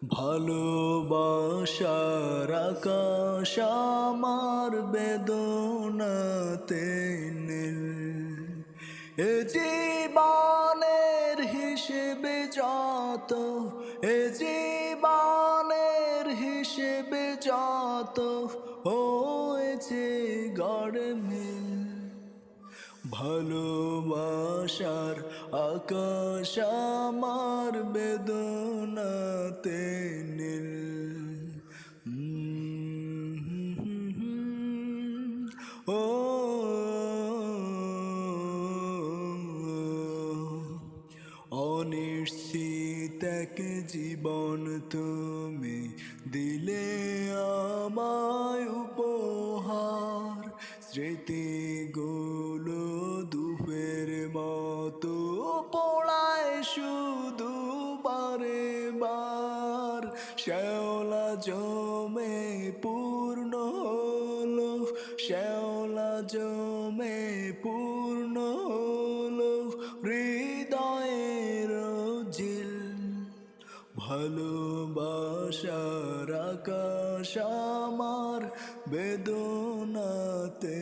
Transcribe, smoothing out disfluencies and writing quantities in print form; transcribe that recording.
ভালোবাসার আকাশ আমার বেদনাতে নীল। এ জীবনের হিসেবে যত, এ জীবনের হিসেবে যত হয়েছে গড়মিল। ভালোবাসার আকাশ আমার বেদনাতে নীল। ও অনিশ্চিত এক জীবন তুমি দিলে আমায় উপহার। স্মৃতিগুলো ধূপের মতো পোড়ায় শুধু বারে বার। শ্যাওলা জমে পূর্ণ হলো, শ্যাওলা জমে পূর্ণ হলো হৃদয়ের ঝিল। ভালোবাসার আকাশ আমার বেদনাতে